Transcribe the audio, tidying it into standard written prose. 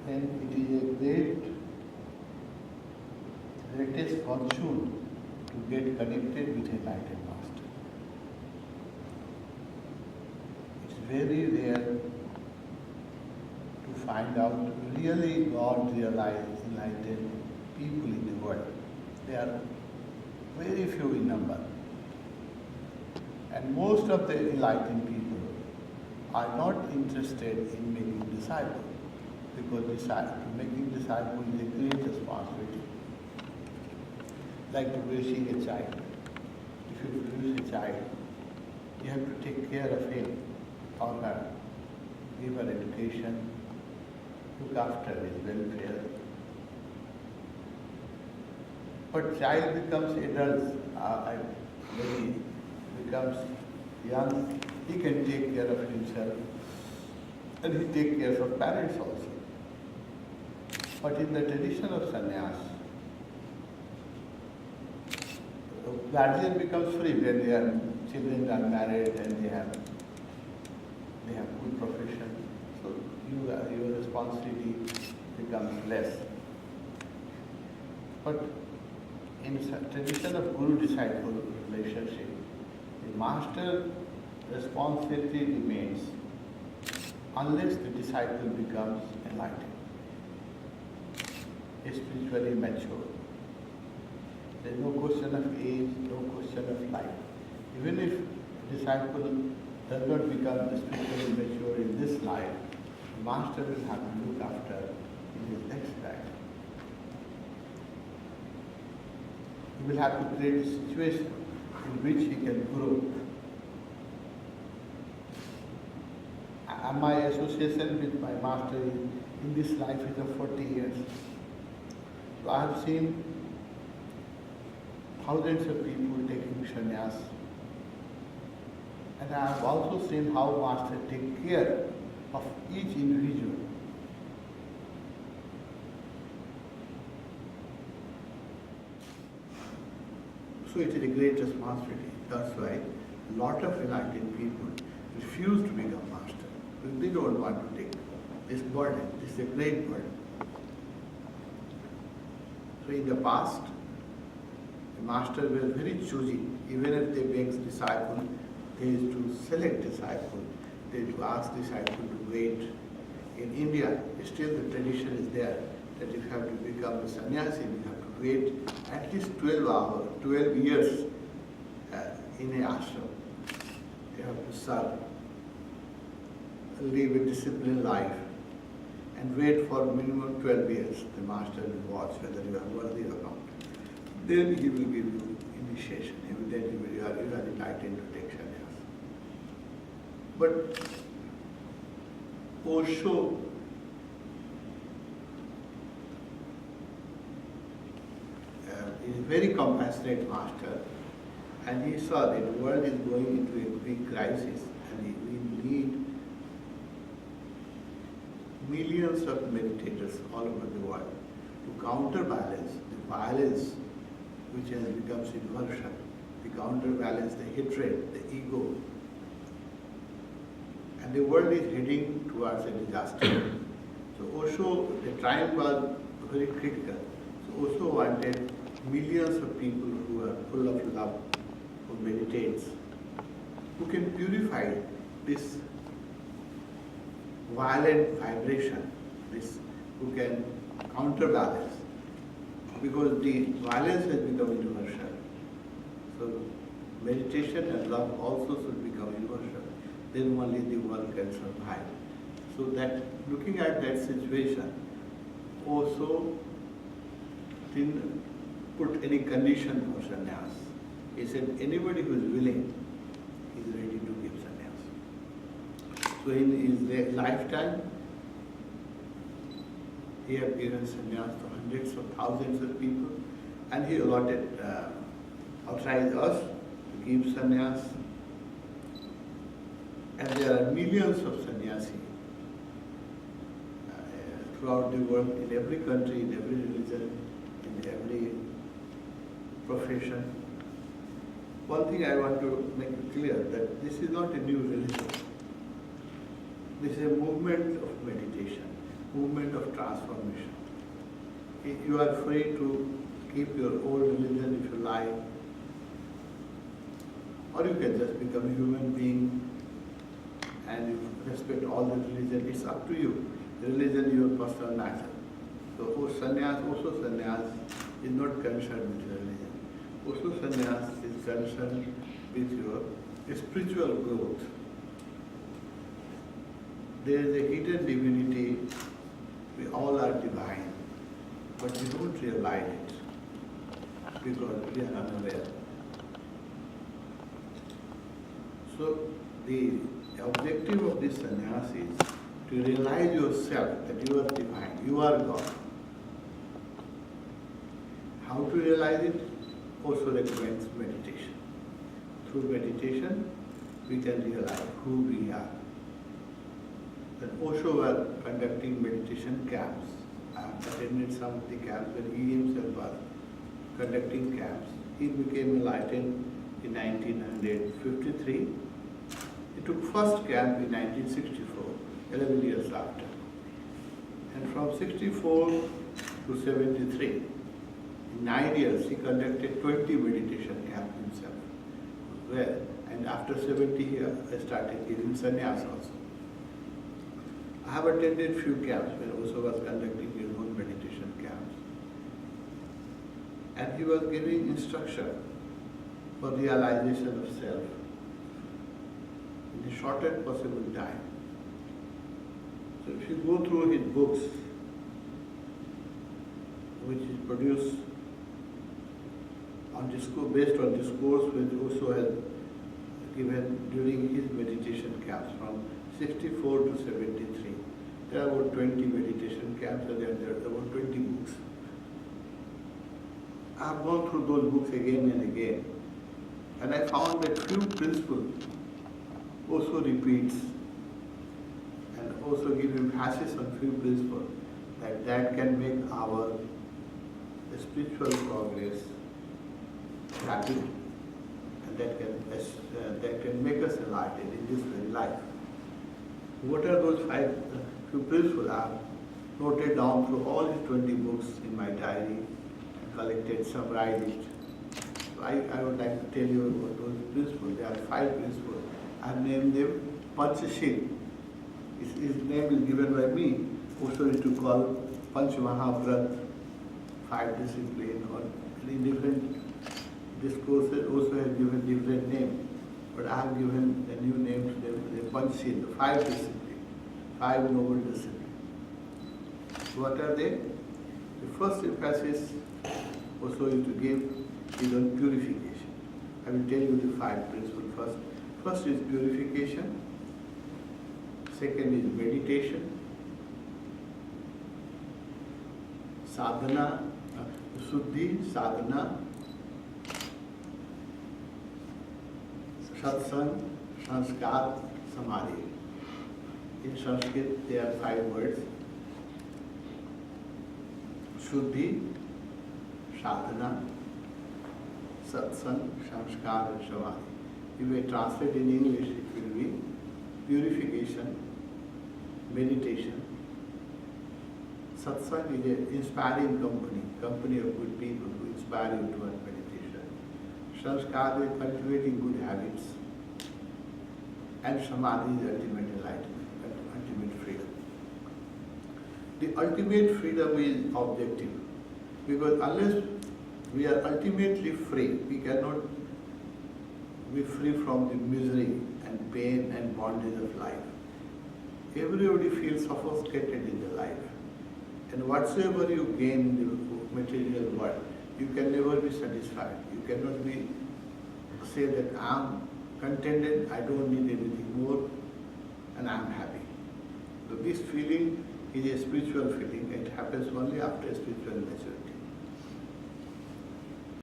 then it is a greatest fortune to get connected with a enlightened master. It's very rare to find out really God realized enlightened people in the world. They are very few in number. And most of the enlightened people are not interested in making disciples, because making disciples is a great responsibility. Like raising a child. If you produce a child, you have to take care of him or her, give her education, look after his welfare. But child becomes adult, when he becomes young, he can take care of himself and he takes care of parents also. But in the tradition of sannyas, the guardian becomes free when their children are married and they have good profession. So your responsibility becomes less. But in tradition of guru-disciple relationship, the master responsibility remains unless the disciple becomes enlightened, spiritually mature. There is no question of age, no question of life. Even if the disciple does not become spiritually mature in this life, the master will have to look after in his next life. He will have to create a situation in which he can grow. My association with my master in this life is of 40 years. So I have seen thousands of people taking sannyas. And I have also seen how master take care of each individual. So it is a great responsibility. That's why a lot of enlightened people refuse to become master. Because they don't want to take this burden. This is a great burden. So in the past, the master was very choosy. Even if they make disciple, they used to select disciple. They used to ask disciple to wait. In India, still the tradition is there that if you have to become a sannyasi, you have to wait at least 12 years in an ashram. You have to serve, live a disciplined life, and wait for minimum 12 years. The master will watch whether you are worthy or not. Then he will give you initiation. Then you are enlightened to take sannyas. But Osho is a very compassionate master, and he saw that the world is going into a big crisis and we need millions of meditators all over the world to counterbalance the violence which has become universal, to counterbalance the hatred, the ego. And the world is heading towards a disaster. So Osho, the time was very critical. So Osho wanted millions of people who are full of love, who meditates, who can purify this violent vibration, who can counterbalance, because the violence has become universal. So meditation and love also should become universal. Then only the world can survive. So that looking at that situation, also didn't put any condition for sannyas. He said anybody who is willing is ready to give sannyas. So in his lifetime, he had given sannyas to hundreds of thousands of people, and he authorized us to give sannyas. And there are millions of sannyasi throughout the world, in every country, in every religion, in every profession. One thing I want to make clear, that this is not a new religion. This is a movement of meditation. movement of transformation. You are free to keep your old religion if you like, or you can just become a human being and you respect all the religion. It's up to you. The religion is your personal matter. So Osho Sannyas is not concerned with religion. Osho Sannyas is concerned with your spiritual growth. There is a hidden divinity. We all are divine, but we don't realize it because we are unaware. So the objective of this sannyas is to realize yourself that you are divine, you are God. How to realize it? Also recommends meditation. Through meditation, we can realize who we are. Then Osho was conducting meditation camps. I have attended some of the camps when he himself was conducting camps. He became enlightened in 1953. He took first camp in 1964, 11 years after. And from 64 to 73, in 9 years, he conducted 20 meditation camps himself. Well, and after 70 years, I started giving sannyas also. I have attended few camps when Osho was conducting his own meditation camps. And he was giving instruction for realization of self in the shortest possible time. So if you go through his books, which is produced on based on discourse which Osho has given during his meditation camps from 64 to 73. There are about 20 meditation camps and there are about 20 books. I have gone through those books again and again, and I found that few principles Osho repeats and also give emphasis on few principles that can make our spiritual progress rapid and that can make us enlightened in this very life. What are those few principles? I have noted down through all these 20 books in my diary and collected, summarized it. So I would like to tell you about those principles. There are 5 principles. I have named them Panchashil. His name is given by me. Osho is to call Panch Mahavrat, 5 disciplines, or in different discourses Osho has given different names. But I have given a new name to them, the Panchashil, the 5 disciplines, 5 noble disciplines. What are they? The first emphasis Osho is to give is on purification. I will tell you the 5 principles first. First is purification. Second is meditation. Sadhana, Suddhi, sadhana, satsang, sanskar, samadhi. In Sanskrit, there are 5 words. Shuddhi, sadhana, satsang, sanskar, and samadhi. You may translate in English, it will be purification, meditation. Satsang is an inspiring company of good people who inspire you towards meditation. Sanskar is cultivating good habits. And samadhi is ultimate enlightenment, ultimate freedom. The ultimate freedom is objective, because unless we are ultimately free, we cannot be free from the misery and pain and bondage of life. Everybody feels suffocated in the life. And whatsoever you gain in the material world, you can never be satisfied. You cannot say that I am contented, I don't need anything more, and I am happy. So this feeling is a spiritual feeling. It happens only after spiritual maturity.